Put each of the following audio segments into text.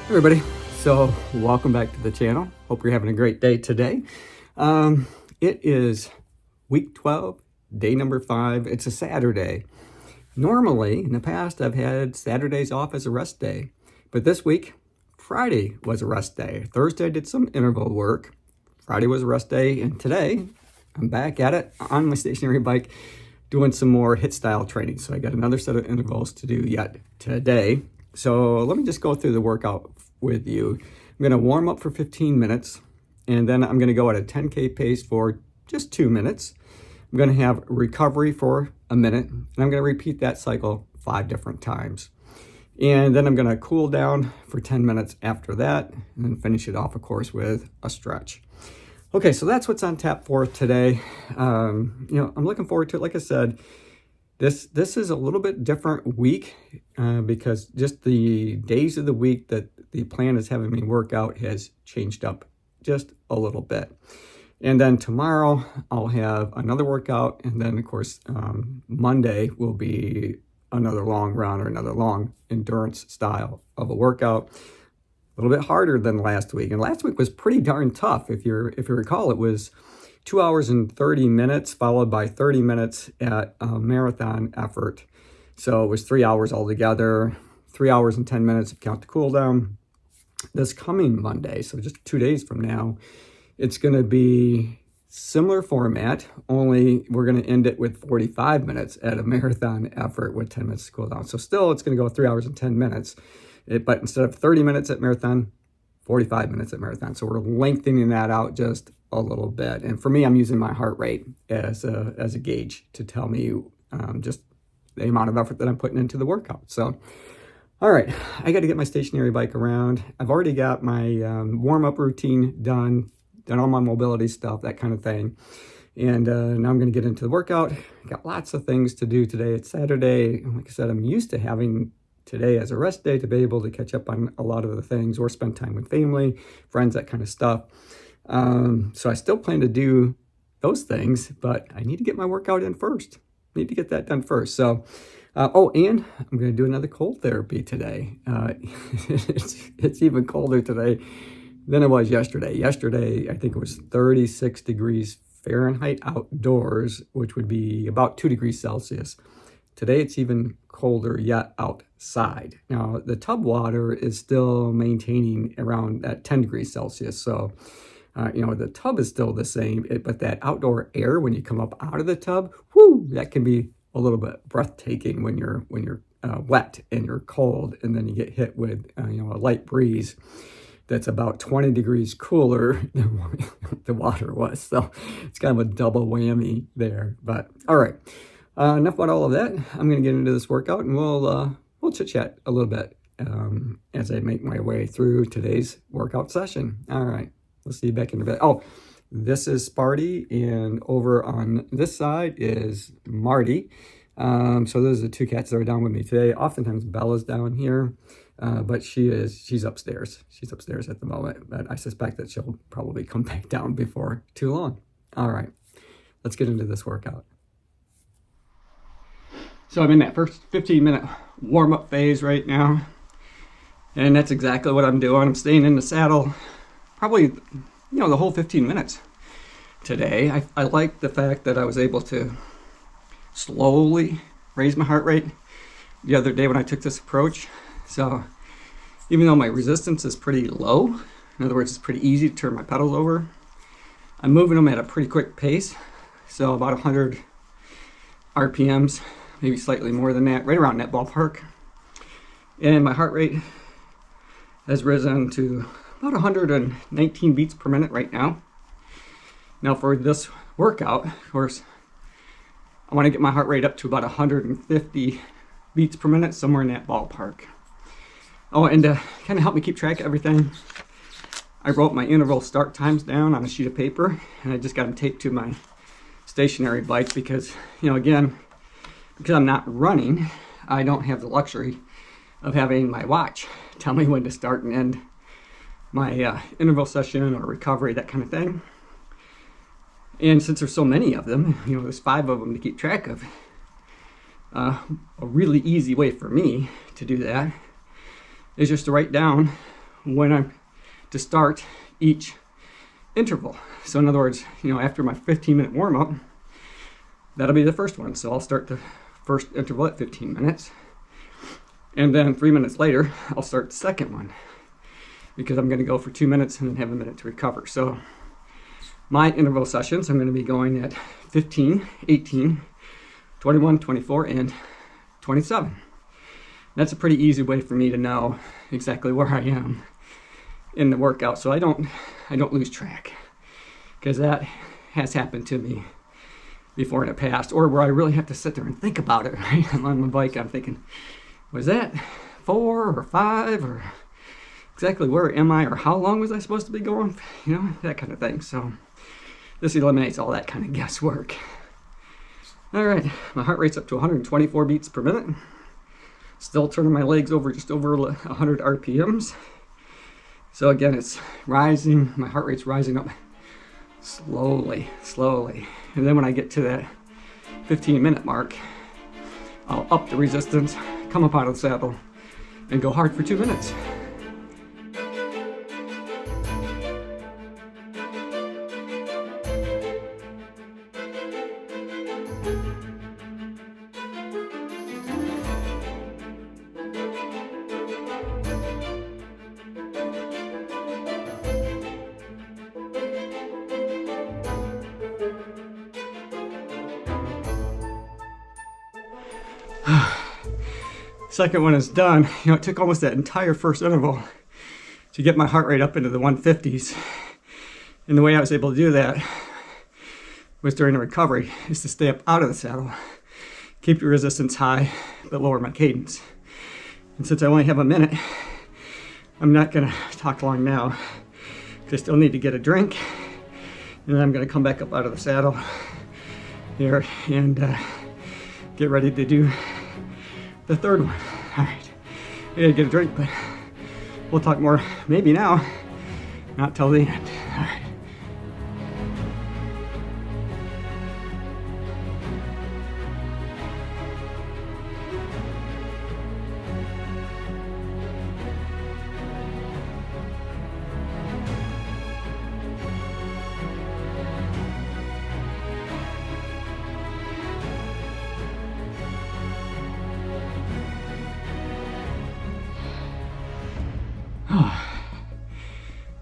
Everybody, so welcome back to the channel. Hope you're having a great day today. It is week 12, day number 5. It's a Saturday. Normally, in the past, I've had Saturdays off as a rest day, but this week, Friday was a rest day. Thursday, I did some interval work. Friday was a rest day, and today, I'm back at it on my stationary bike doing some more HIIT style training. So I got another set of intervals to do yet today. So let me just go through the workout with you. I'm going to warm up for 15 minutes, and then I'm going to go at a 10K pace for just 2 minutes. I'm going to have recovery for a minute, and I'm going to repeat that cycle 5 different times. And then I'm going to cool down for 10 minutes after that, and then finish it off, of course, with a stretch. Okay, so that's what's on tap for today. I'm looking forward to it. Like I said, this is a little bit different week because just the days of the week that the plan is having me work out has changed up just a little bit. And then tomorrow I'll have another workout, and then of course Monday will be another long run or another long endurance style of a workout. A little bit harder than last week, and last week was pretty darn tough. If you recall, it was 2 hours and 30 minutes followed by 30 minutes at a marathon effort. So it was 3 hours altogether, 3 hours and 10 minutes if you count the cool down. This coming Monday, so just 2 days from now, it's going to be similar format, only we're going to end it with 45 minutes at a marathon effort with 10 minutes to cool down. So still, it's going to go 3 hours and 10 minutes. But instead of 30 minutes at marathon, 45 minutes at marathon. So we're lengthening that out just a little bit. And for me, I'm using my heart rate as a gauge to tell me just the amount of effort that I'm putting into the workout. So, all right, I got to get my stationary bike around. I've already got my warm-up routine done all my mobility stuff, that kind of thing. And now I'm going to get into the workout. I got lots of things to do today. It's Saturday. Like I said, I'm used to having today as a rest day to be able to catch up on a lot of the things or spend time with family, friends, that kind of stuff. So I still plan to do those things, but I need to get my workout in first. Need to get that done first. So, and I'm going to do another cold therapy today. It's even colder today than it was yesterday. Yesterday, I think it was 36 degrees Fahrenheit outdoors, which would be about 2 degrees Celsius. Today, it's even colder yet outside. Now, the tub water is still maintaining around that 10 degrees Celsius. So, the tub is still the same, but that outdoor air, when you come up out of the tub, that can be a little bit breathtaking when you're wet and you're cold, and then you get hit with, a light breeze that's about 20 degrees cooler than the water was. So it's kind of a double whammy there. But all right. Enough about all of that. I'm going to get into this workout, and we'll chit-chat a little bit as I make my way through today's workout session. All right, we'll see you back in a bit. Oh, this is Sparty, and over on this side is Marty. So those are the 2 cats that are down with me today. Oftentimes Bella's down here, but she's upstairs. She's upstairs at the moment, but I suspect that she'll probably come back down before too long. All right, let's get into this workout. So I'm in that first 15-minute warm-up phase right now, and that's exactly what I'm doing. I'm staying in the saddle probably, the whole 15 minutes today. I like the fact that I was able to slowly raise my heart rate the other day when I took this approach. So even though my resistance is pretty low, in other words, it's pretty easy to turn my pedals over, I'm moving them at a pretty quick pace. So about 100 RPMs. Maybe slightly more than that, right around that ballpark. And my heart rate has risen to about 119 beats per minute right now. Now for this workout, of course, I want to get my heart rate up to about 150 beats per minute, somewhere in that ballpark. Oh, and to kind of help me keep track of everything, I wrote my interval start times down on a sheet of paper, and I just got them taped to my stationary bike because, again, because I'm not running, I don't have the luxury of having my watch tell me when to start and end my interval session or recovery, that kind of thing. And since there's so many of them, there's 5 of them to keep track of, a really easy way for me to do that is just to write down when I'm to start each interval. So in other words, after my 15-minute warm-up, that'll be the first one. So I'll start the first interval at 15 minutes. And then 3 minutes later, I'll start the second one, because I'm going to go for 2 minutes and then have a minute to recover. So my interval sessions, I'm going to be going at 15, 18, 21, 24, and 27. That's a pretty easy way for me to know exactly where I am in the workout, so I don't lose track, because that has happened to me before in the past, or where I really have to sit there and think about it, right? I'm on my bike, I'm thinking, was that 4 or 5, or exactly where am I, or how long was I supposed to be going, that kind of thing. So this eliminates all that kind of guesswork. All right, my heart rate's up to 124 beats per minute. Still turning my legs over just over 100 RPMs. So again, it's rising, my heart rate's rising up slowly. And then when I get to that 15-minute mark, I'll up the resistance, come up out of the saddle, and go hard for 2 minutes. Second one is done. It took almost that entire first interval to get my heart rate up into the 150s. And the way I was able to do that was during the recovery, is to stay up out of the saddle, keep your resistance high, but lower my cadence. And since I only have a minute, I'm not gonna talk long now, because I still need to get a drink. And then I'm gonna come back up out of the saddle here and get ready to do the third one. All right, I gotta get a drink, but we'll talk more maybe now, not till the end. All right.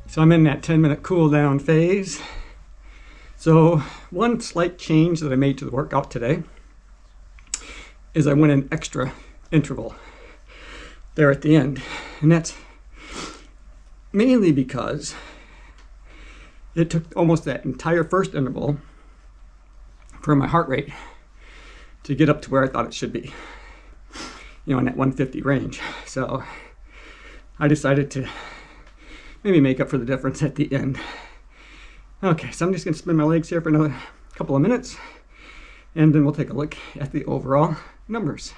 So I'm in that 10-minute cool down phase. So one slight change that I made to the workout today is I went an extra interval there at the end. And that's mainly because it took almost that entire first interval for my heart rate to get up to where I thought it should be, in that 150 range. So I decided to maybe make up for the difference at the end. Okay, so I'm just gonna spin my legs here for another couple of minutes, and then we'll take a look at the overall numbers.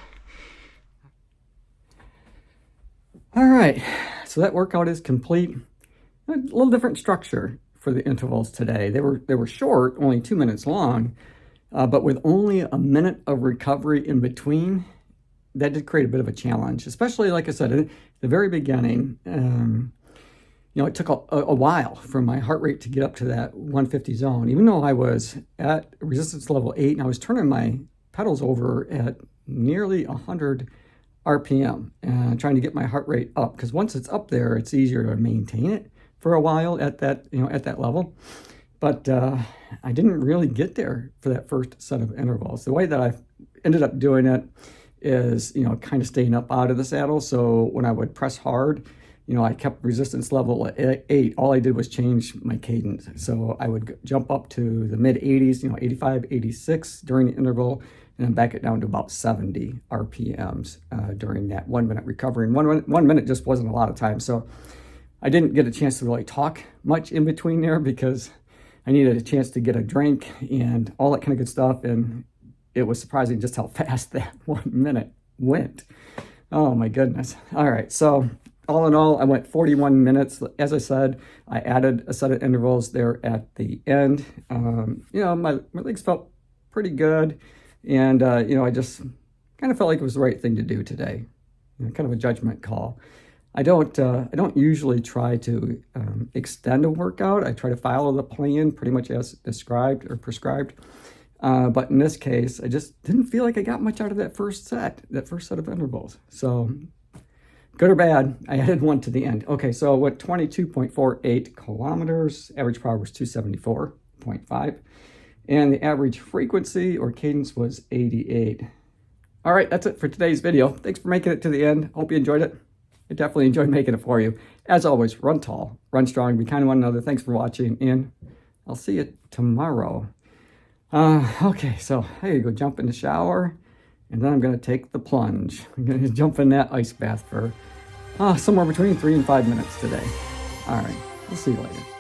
All right, so that workout is complete. A little different structure for the intervals today. They were short, only 2 minutes long, but with only a minute of recovery in between, that did create a bit of a challenge, especially, like I said, at the very beginning. It took a while for my heart rate to get up to that 150 zone, even though I was at resistance level 8 and I was turning my pedals over at nearly 100 RPM and trying to get my heart rate up, because once it's up there, it's easier to maintain it for a while at that, at that level. But I didn't really get there for that first set of intervals. The way that I ended up doing it is, kind of staying up out of the saddle. So when I would press hard, I kept resistance level at 8. All I did was change my cadence. So I would jump up to the mid 80s, 85, 86 during the interval, and then back it down to about 70 RPMs during that 1 minute recovery. And one minute just wasn't a lot of time. So I didn't get a chance to really talk much in between there, because I needed a chance to get a drink and all that kind of good stuff. And it was surprising just how fast that 1 minute went. Oh my goodness. All right, so all in all, I went 41 minutes. As I said, I added a set of intervals there at the end. My legs felt pretty good. And, I just kind of felt like it was the right thing to do today. Kind of a judgment call. I don't usually try to extend a workout. I try to follow the plan pretty much as described or prescribed. But in this case, I just didn't feel like I got much out of that first set of intervals. So good or bad, I added one to the end. Okay, so I went 22.48 kilometers. Average power was 274.5. And the average frequency or cadence was 88. All right, that's it for today's video. Thanks for making it to the end. Hope you enjoyed it. I definitely enjoyed making it for you. As always, run tall, run strong, be kind to one another. Thanks for watching, and I'll see you tomorrow. Okay, so I go jump in the shower, and then I'm going to take the plunge. I'm going to jump in that ice bath for somewhere between 3 and 5 minutes today. All right, we'll see you later.